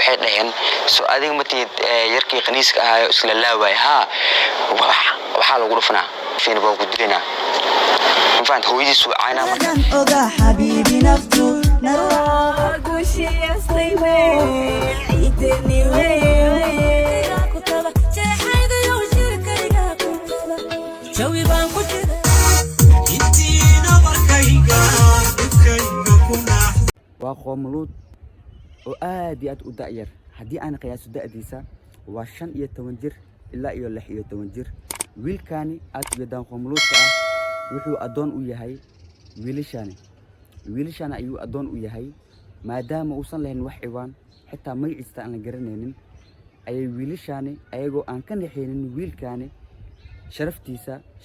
waxay dhaheen soo adiga matid yarkii qaniiska ahaa isla laaway waxa lagu dhufnaa fiin baa ku dilina فانت هو يجي سوء عينا مركان أوغا حبيبي نفتو نروح قوشي أصلي وين عيدني وين كتبة شاحيد يوجيك رياكو جوي بانكو جدا إنتينا مركيقا دكينا كنا وقوملود وآدي أد أدائر هدي أنا قياس دائديسا وشان يتونجر إلا يولح يتونجر ويل كاني أد يدان قوملود wuxuu adoon u yahay wiilashana ayuu adoon u yahay maadaama uusan lahayn wax ciwaan xitaa magaciisa aan la garanaynin ayay wiilashani ayagoo aan ka naxeenin wiilkani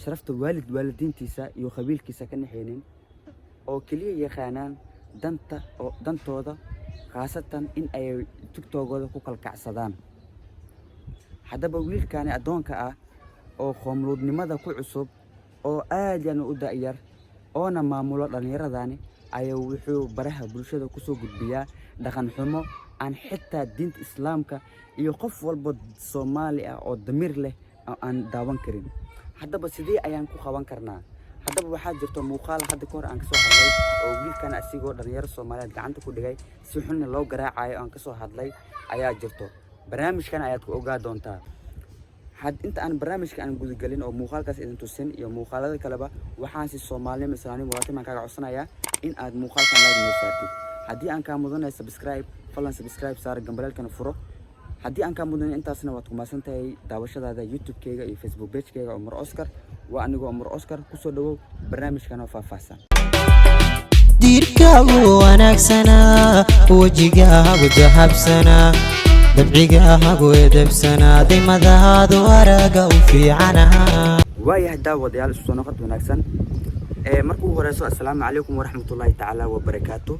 sharafta waalidiintiisa iyo qabiilkiisa ka naxeenin oo kaliya yaqaanaan dantooda khaasatan in ay tiktokooda ku kalkacsadaan haddaba wiilkani adoonka ah oo qoomluudnimada ku cusub oo aad yaan u daayar oo na maamulo dhalinyaradani ayuu wuxuu baraha bulshada ku soo gudbiyaa dhaqan xumo aan xitaa diinta islaamka iyo qof walba Soomaali ah oo damir leh aan daawan karin haddaba sidee ayaan ku qaban karnaa haddaba waxaa jirto muuqaal hadda ka hor aan ka soo hadlay oo wiilkan asigoo dhalinyaro Soomaaliyeed gacanta ku dhigay si xun loo garaacayo aan ka soo hadlay ayaa jirto barnaamijkan ayaad ku ogaa doontaa inta aan barnaamijka aan guud galin oo muuqaalkaas idin tusin iyo muuqaalada kaleba waxaan si Soomaaliyeed islaamnimo walaatiman kaaga codsanayaa in aad muuqaalkan like noo saartid haddii aan ka mudanahay subscribe saar gambalelkana furo haddii aan ka mudanahay intaasna waad ku maasantahay daawashadaada YouTube-kayga iyo Facebook page-kayga Umar Oscar waa anigoo Umar Oscar ku soo dhawow barnaamijkan oo faahfaahsan diirkaagu wanaagsana wajigaagu dahabsana dabcigahagu edebsana dimadaadu araga u fiicana waayahay daawadayaal isku soo noqod wanaagsan markuu horeyso assalaamu calaykum waraxmatullaahi tacaala wabarakaatuh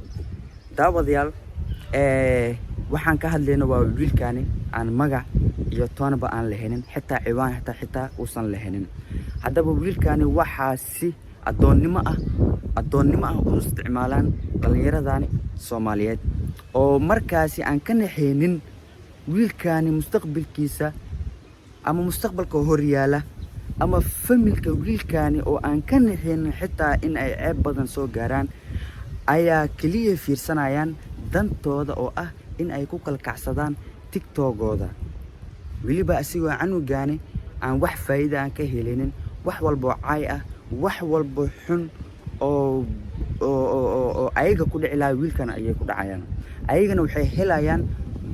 daawadayaal waxaan ka hadlaynaa waa wiilkani aan magac iyo toonba aan lahayn xitaa ciwaan xitaa uusan lahayn haddaba wiilkani waxaa si adoonnimo ah u isticmaalaan dhalinyaradani Soomaaliyeed oo markaasi aan ka naxeenin wiilkani mustaqbalkiisa ama mustaqbalka horyaala ama familka wiilkani oo aan ka naxeenin xitaa in ay ceeb badan soo gaaraan ayaa kaliya fiirsanayaan dantooda oo ah in ay ku kalkacsadaan tiktokooda waliba asigoo canugani aan wax faa'iido aan ka helinin wax walba caay ah wax walba xun oo ayaga ku dhici lahaa wiilkana ayay ku dhacayaan ayagana waxay helayaan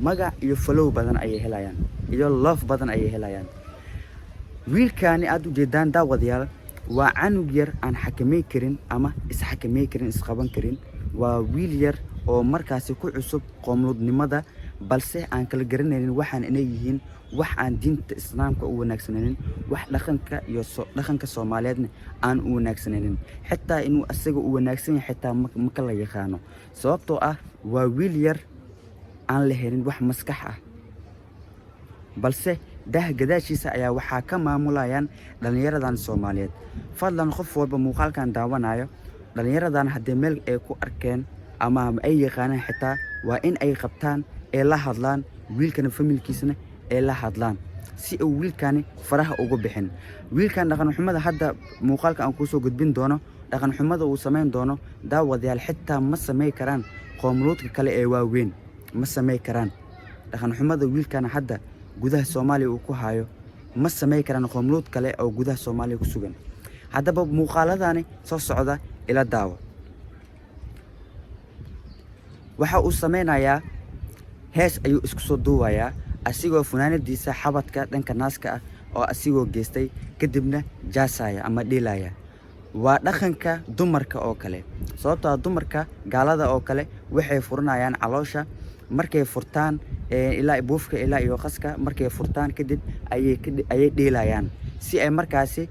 magac iyo follow badan ayay helayaan iyo love badan ayay helayaan wiilkani aad u jeedaan daawadayaal waa canug yar aan xakamay karin ama isxakamay karin isqaban karin waa wiil yar oo markaasi ku cusub qoomluudnimada balse aan kala garanaynin waxaan inay yihiin wax aan diinta islaamka u wanaagsanaynin wax dhaqanka Soomaaliyeedna aan u wanaagsanaynin xitaa inuu asaga u wanaagsan yahay xitaa ma kala yaqaano sababtoo ah waa wiil yar aan lahayn wax maskax ah balse gadaashiisa ayaa waxaa ka maamulayaan dhalinyaradan Soomaaliyeed fadlan qof walba muuqaalkan daawanayo dhalinyaradan haddii meel ay ku arkeen ama ay yaqaanaan xitaa waa in ay qabtaan ee la hadlaan wiilkana familkiisana ee la hadlaan si uu wiilkani faraha ugu bixin wiilkan dhaqan xumada hadda muuqaalka aan ku soo gudbin doono dhaqan xumada uu sameyn doono daawadayaal xitaa ma sameey karaan qoomluudka kale ee waaweyn ma sameey karaan dhaqan xumada wiilkana hadda gudaha Soomaaliya uu ku hayo ma sameey karaan qoomluud kale oo gudaha Soomaaliya ku sugan haddaba muuqaaladani soo socda ila daawo waxa uu sameynayaa hees ayuu isku soo duubayaa asigoo funaanadiisa xabadka dhanka naaska ah oo asigoo geystay kadibna jaasaya ama dhilaya waa dhaqanka dumarka oo kale sababtoo dumarka gaalada oo kale waxay furanayaan caloosha markay furtaan ilaa buufka ilaa iyo qaska markay furtaan kadib ayay dhiilayaan si ay markaasi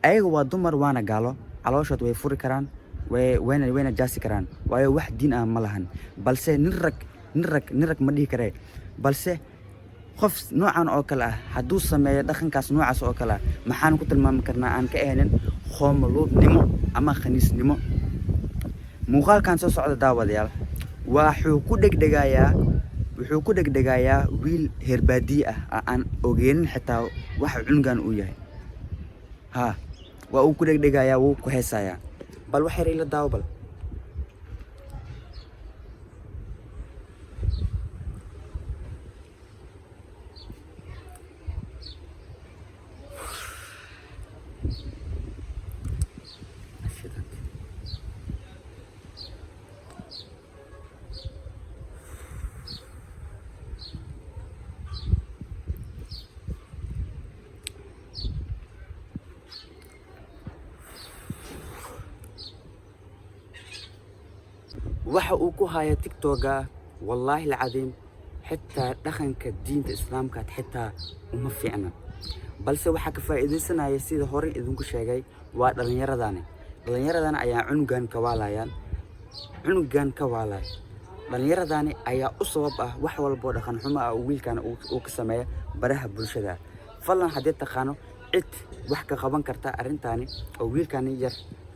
ayaga waa dumar waana gaalo calooshood way furi karaan wayna jaasi karaan waayo wax diin ah ma lahan balse nin rag ma dhihi karee balse qof noocan oo kale ah hadduu sameeyo dhaqankaas noocaas oo kale ah maxaan ku tilmaami karnaa aan ka ahaynin qoomluudnimo ama khaniisnimo muuqaalkan soo socda daawadayaal wuxuu ku dhegdhegayaa wuxuu ku dhegdhegayaa wiil herbaadi ah aan ogeenin xitaa waxa cunugan uu yahay ha waa uu ku dhegdhegayaa wuu ku heesayaa bal waxay reeyla daawo bal waxa uu ku haya TikTok wallahi العظيم xitaa dhaqanka diinta islaamka xitaa uma fiicna balse waxa ka faa'iideysanaya sida hore idinku sheegay waa dhalinyaradani ayaa cunugan ka waalayaan dhalinyaradani ayaa u sabab ah wax walba dhaqan xumo ah wiilkan uu ka sameeyo baraha bulshada falan hadii taqaano cid wax ka qaban karta arintani oo wiilkan yar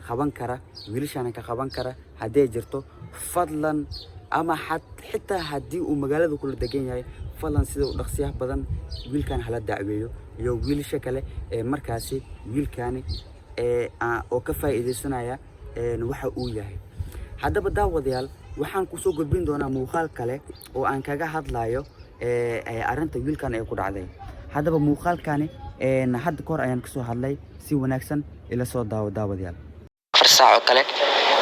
qaban kara wiilashana ka qaban kara hadii jirto fadlan ama xitaa hadii uu magaalada kula degan yahay fadlan sida uu dhaqsiyaha badan wiilkan hala dacweeyo iyo wiilasha kale ee markaasi wiilkan oo ka faa'iideysanaya waxa uu yahay hadaba daawadayaal waxaan ku soo gudbin doonaa muuqaal kale oo aan kaga hadlayo arinta wiilkan ay ku dhacday hadaba muuqaalkani hadda kor ayaan ka soo hadlay si wanaagsan ila soo daawadayaal farsaaco kale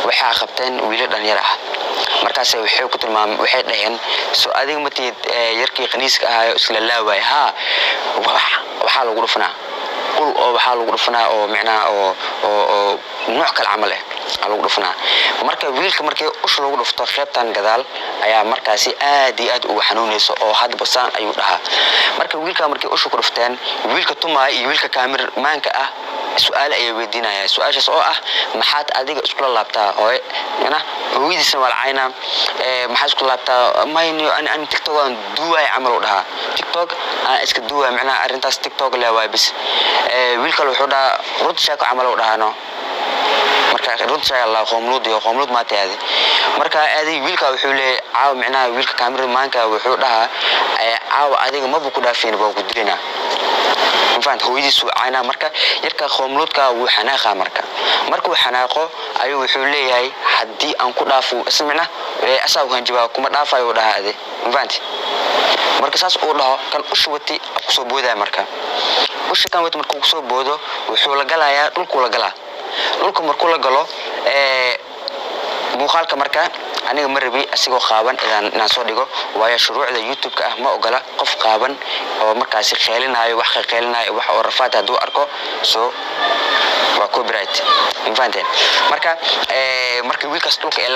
waxaa qabteen wiilal dhalinyaro ah markaas waxay ku tilmaamay waxay dhaheen soo adiga matid yarkii qaniiska ahaa isla laaway ha waxa lagu dhufanaa qul oo waxa lagu dhufanaa oo macnaa oo nooc kale camal ah lagu dhufanaa marka wiilka markii ush lagu dhufto qeybtan gadaal ayaa markaasi aad iyo aad ugu xanuunayso oo hadba saan ayuu dhahaa marka wiilka markii ush ku dhufteen wiilka tumaay iyo wiilka kaamiramanka ah su'aal ay weydiinayaan su'aashaas oo ah maxaad adiga isku laabtaa hooy hooyadiisna waa lacayna maxaa isku laabtaa mayni aan TikTok aan duway camal u dhahaa TikTok aan iska duway macnaa arintaas TikTok leeyahay bis wiilka wuxuu dhahaa rud shaako camal u dhahaano marka rud shay Allah qoomluud ma taadi marka aadi wiilka wuxuu leeyahay caaw macnaa wiilka kaamiramanka wuxuu dhahaa caaw adiga ma ku dhaafin baa ku dilina فانت هو يدي سوء عنا مركا يركا خوملود كا وحناقة مركا وحناقة أيوة حولي هاي حدي أنكو دافو اسمعنا أساو هنجبا كما دافا يودا هذه فانت مركا ساس أولها كان أشوتي أقصو بودا مركا وش كان ويت مركو أقصو بودا وحولا قلا يا لولكو لقلا لولكو مركو لقلا muuqaalka marka aniga marbi asigoo qaaban inaan soo dhigo waayo shuruucda YouTube-ka ah ma ogola qof qaaban oo markaasi qeelinayo wax oo rafaad haduu arko soo waa copyright infanten marka wiilkaas dhulka ay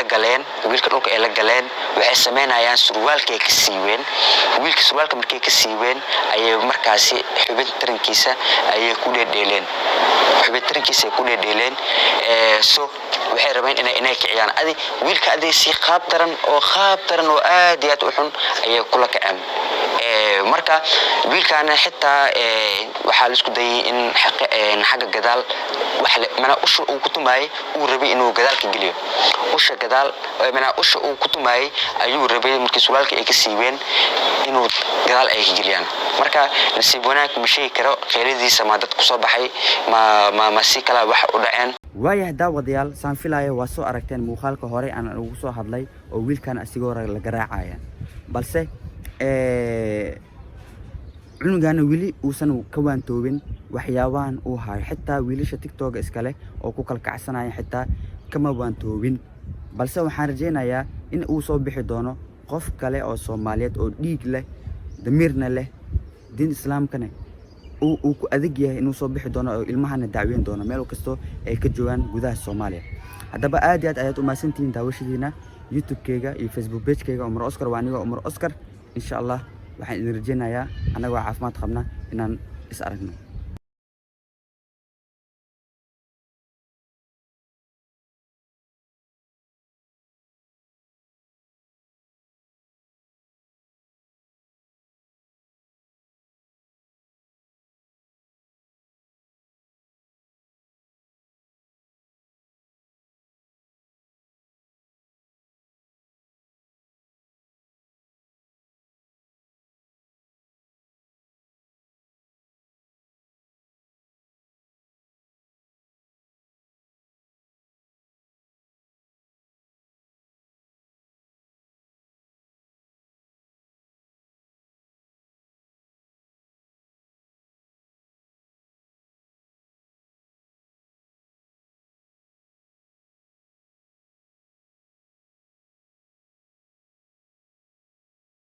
la galeen waxay sameynayaan surwaalkay ka siibeen wiilka surwaalka markay ka siibeen ayay markaasi xubin tarankiisa ayay ku dheedheeleen so waxay rabeen inay kiciyaan adi wiilka adi si qaab taran oo aad iyo aad u xun ayay kula kaceen marka wiilkaana xitaa waxa la isku dayay in xaqa gadaal wax mana usha uu ku tumaay uu rabay inuu gadaal ka geliyo usha gadaal mana usha uu ku tumaay ayuu rabay markii su'aalka ay ka siibeen inuu gadaal ay ka geliyaan marka nasiib wanaag ma sheegi karo qeyladiisa ma dad ku soo baxay ma si kala wax u dhaceen waayahay daawadayaal saan filayo waa soo aragteen muuqaalka hore aan ugu soo hadlay oo wiilkan asigoo la garaacaya balse cunugan wili uusan ka waantoobin waxyaabahan uu hayo xitaa wiilasha TikTok iskale oo ku kala kacsanaya xitaa kama waantoobin balse waxaan rajaynayaa in uu soo bixi doono qof kale oo Soomaaliyeed oo dhiig leh damirna leh diin islaamkana uu ku adag yahay inuu soo bixi doono oo ilmahana dacweyn doono meel kasto ay ka joogan gudaha Soomaaliya hadaba aad iyo aad ayaad u maasantiin daawashadiina YouTube-kayga iyo Facebook page-kayga Umar Oscar waaniga Umar Oscar insha Allah waxaan idin rajaynayaa anagoo caafimaad qabna inaan is aragno